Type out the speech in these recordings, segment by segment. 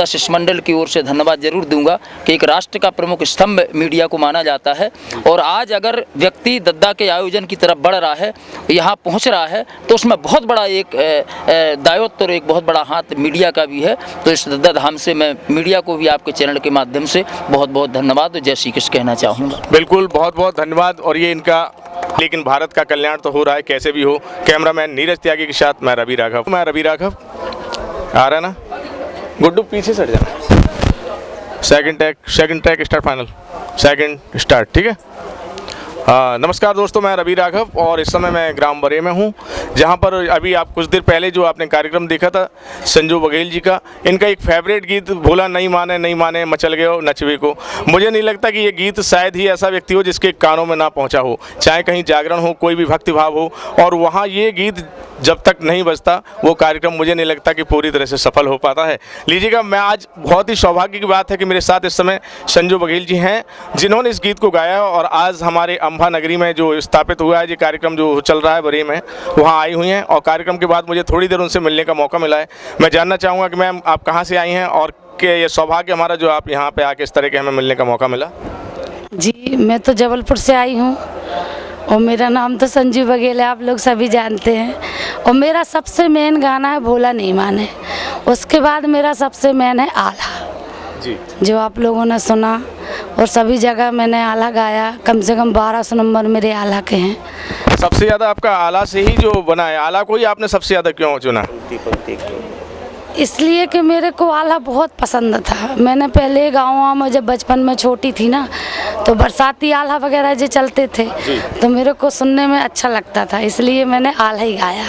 शिष्टमंडल की ओर से धन्यवाद जरूर दूंगा कि एक राष्ट्र का प्रमुख स्तंभ मीडिया को माना जाता है और आज अगर व्यक्ति दद्दा के आयोजन की तरफ बढ़ रहा है, यहाँ पहुँच रहा है, तो उसमें बहुत बड़ा एक दायित्व और एक बहुत बड़ा हाथ मीडिया का भी है। तो इस दद्दा धाम से मैं मीडिया को भी आपके चैनल के माध्यम से बहुत बहुत धन्यवाद और जय श्री कृष्ण कहना चाहूँगा। बिल्कुल, बहुत बहुत धन्यवाद। और ये इनका, लेकिन भारत का कल्याण तो हो रहा है कैसे भी हो। कैमरामैन नीरज त्यागी के साथ मैं रवि राघव। आ रहा है ना गुड्डू, पीछे सट जाना। Second track start, final second start, ठीक है। नमस्कार दोस्तों, मैं रवि राघव और इस समय मैं ग्राम बरे में हूँ, जहाँ पर अभी आप कुछ देर पहले जो आपने कार्यक्रम देखा था संजू बघेल जी का, इनका एक फेवरेट गीत भोला नहीं माने मचल गए हो नचवे को। मुझे नहीं लगता कि ये गीत शायद ही ऐसा व्यक्ति हो जिसके कानों में ना पहुँचा हो, चाहे कहीं जागरण हो, कोई भी भक्तिभाव हो, और वहाँ ये गीत जब तक नहीं बजता वो कार्यक्रम मुझे नहीं लगता कि पूरी तरह से सफल हो पाता है। लीजिएगा, मैं आज बहुत ही सौभाग्य की बात है कि मेरे साथ इस समय संजू बघेल जी हैं, जिन्होंने इस गीत को गाया और आज हमारे अम्बा नगरी में जो स्थापित हुआ है, ये कार्यक्रम जो चल रहा है बरे में, वहाँ आई हुई हैं और कार्यक्रम के बाद मुझे थोड़ी देर उनसे मिलने का मौका मिला है। मैं जानना चाहूँगा कि मैम, आप कहाँ से आई हैं और कि ये सौभाग्य हमारा जो आप यहाँ पर आके इस तरह के हमें मिलने का मौका मिला। जी, मैं तो जबलपुर से आई हूँ और मेरा नाम तो संजू बघेल है, आप लोग सभी जानते हैं। और मेरा सबसे मेन गाना है भोला नहीं माने, उसके बाद मेरा सबसे मेन है आला जी, जो आप लोगों ने सुना, और सभी जगह मैंने आला गाया। कम से कम 1200 नंबर मेरे आला के हैं। सबसे ज़्यादा आपका आला से ही जो बना है, आला को ही आपने सबसे ज़्यादा क्यों चुना? इसलिए कि मेरे को आला बहुत पसंद था। मैंने पहले गाँव में जब बचपन में छोटी थी ना, तो बरसाती आला वगैरह जो चलते थे तो मेरे को सुनने में अच्छा लगता था, इसलिए मैंने आला ही गाया।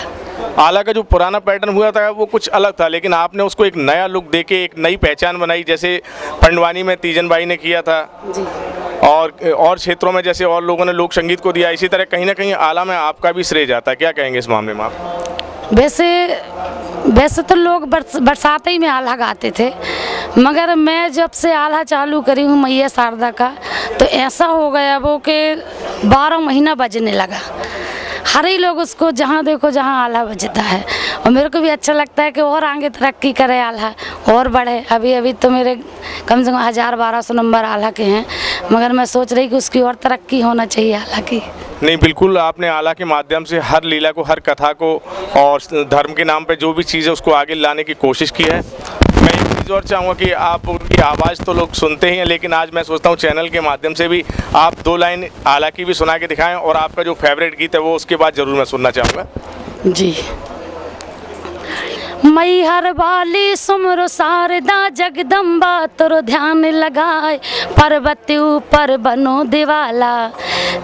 आला का जो पुराना पैटर्न हुआ था वो कुछ अलग था, लेकिन आपने उसको एक नया लुक देके एक नई पहचान बनाई, जैसे पंडवानी में तीजन बाई ने किया था जी। और क्षेत्रों में जैसे और लोगों ने लोक संगीत को दिया, इसी तरह कहीं ना कहीं आला में आपका भी श्रेय जाता है। क्या कहेंगे इस मामले में आप? वैसे तो लोग बरसात ही में आला गाते थे, मगर मैं जब से आला चालू करी हूँ मैया शारदा का, तो ऐसा हो गया वो कि 12 महीना बजने लगा। हर ही लोग उसको जहाँ देखो जहाँ आला बजता है, और मेरे को भी अच्छा लगता है कि और आगे तरक्की करे, आला और बढ़े। अभी तो मेरे कम से कम 1000-1200 नंबर आला के हैं, मगर मैं सोच रही कि उसकी और तरक्की होना चाहिए आला की। नहीं, बिल्कुल, आपने आला के माध्यम से हर लीला को, हर कथा को और धर्म के नाम पे जो भी चीज़ है उसको आगे लाने की कोशिश की है। मैं एक चीज़ और चाहूँगा कि आप, उनकी आवाज़ तो लोग सुनते ही हैं, लेकिन आज मैं सोचता हूँ चैनल के माध्यम से भी आप 2 लाइन आला की भी सुना के दिखाएं, और आपका जो फेवरेट गीत है वो उसके बाद ज़रूर मैं सुनना चाहूँगा। जी। मैहर वाली सुमरो शारदा जगदम्बा, तोरो ध्यान लगाए पर्वत ऊपर बनो दिवाला,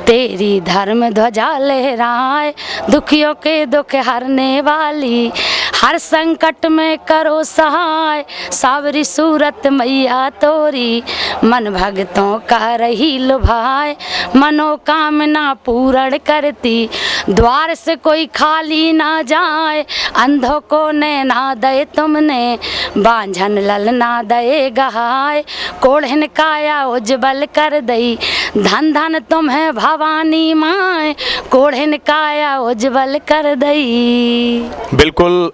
तेरी धर्म ध्वजा लहराए दुखियों के दुख हरने वाली, हर संकट में करो सहाय, सावरी सूरत मैया तोरी, मन भक्तों का रही लुभाए, मनोकामना पूर्ण करती, द्वार से कोई खाली ना जाए, अंधों को नैना दे तुमने, बांझन ललना दे गहाय, कोढ़न काया उज्जवल कर दई, धन धन तुम्हें भवानी माए, कोढ़न काया उज्जवल कर दई। बिल्कुल,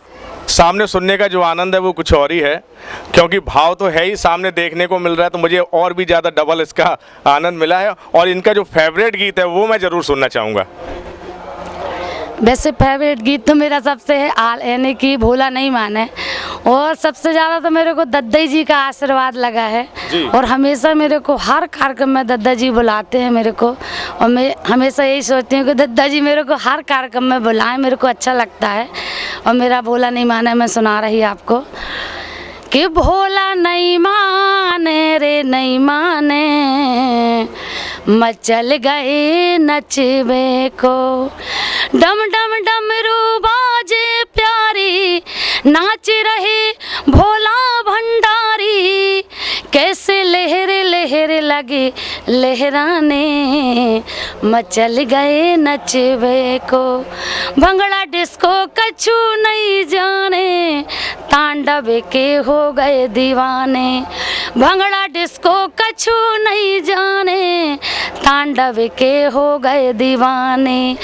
सामने सुनने का जो आनंद है वो कुछ और ही है, क्योंकि भाव तो है ही, सामने देखने को मिल रहा है, तो मुझे और भी ज़्यादा डबल इसका आनंद मिला है। और इनका जो फेवरेट गीत है वो मैं ज़रूर सुनना चाहूँगा। वैसे फेवरेट गीत तो मेरा सबसे है यानी कि भोला नहीं माने, और सबसे ज़्यादा तो मेरे को दद्दा जी का आशीर्वाद लगा है, और हमेशा मेरे को हर कार्यक्रम में दद्दा जी बुलाते हैं मेरे को, और मैं हमेशा यही सोचती हूँ कि दद्दा जी मेरे को हर कार्यक्रम में बुलाएं, मेरे को अच्छा लगता है। और मेरा भोला नहीं माने मैं सुना रही आपको कि भोला नहीं माने रे नहीं माने, मचल गए नचवे को, डम डम डमरू बाजे प्यारी, नाच रहे भोला भंडारी, कैसे लहर लहर लगे लहराने, मचल गए नचवे को, भंगड़ा डिस्को कछु नहीं जाने, तांडव के हो गए दीवाने, भंगड़ा डिस्को कछु नहीं जाने, तांडव के हो गए दीवाने,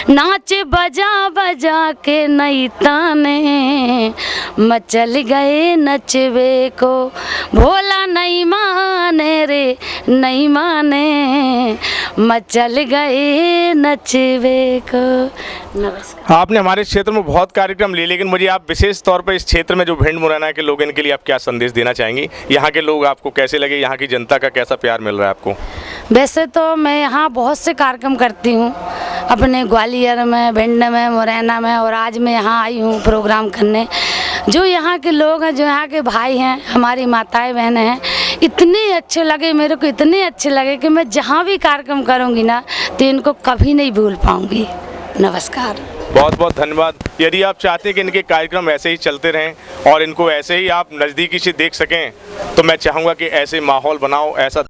नाच बजा बजा के नई ताने मचल गए नचवे को, भोला नहीं माने रे नहीं माने मचल गए नचवे को। नमस्कार। आपने हमारे क्षेत्र में बहुत कार्यक्रम लिए, लेकिन मुझे आप विशेष तौर पर इस क्षेत्र में जो भिंड मुरैना के लोग, इनके लिए आप क्या संदेश देना चाहेंगी? यहाँ के लोग आपको कैसे लगे, यहाँ की जनता का कैसा प्यार मिल रहा है आपको? वैसे तो मैं यहाँ बहुत से कार्यक्रम करती हूँ, अपने ग्वालियर में, भिंड में, मुरैना में, और आज मैं यहाँ आई हूँ प्रोग्राम करने। जो यहाँ के लोग हैं, जो यहाँ के भाई हैं, हमारी माताएं बहनें हैं, इतने अच्छे लगे मेरे को, इतने अच्छे लगे कि मैं जहाँ भी कार्यक्रम करूँगी ना तो इनको कभी नहीं भूल पाऊँगी। नमस्कार। बहुत बहुत धन्यवाद। यदि आप चाहते हैं कि इनके कार्यक्रम ऐसे ही चलते रहें और इनको ऐसे ही आप नज़दीकी से देख सकें, तो मैं चाहूँगा कि ऐसे माहौल बनाओ, ऐसा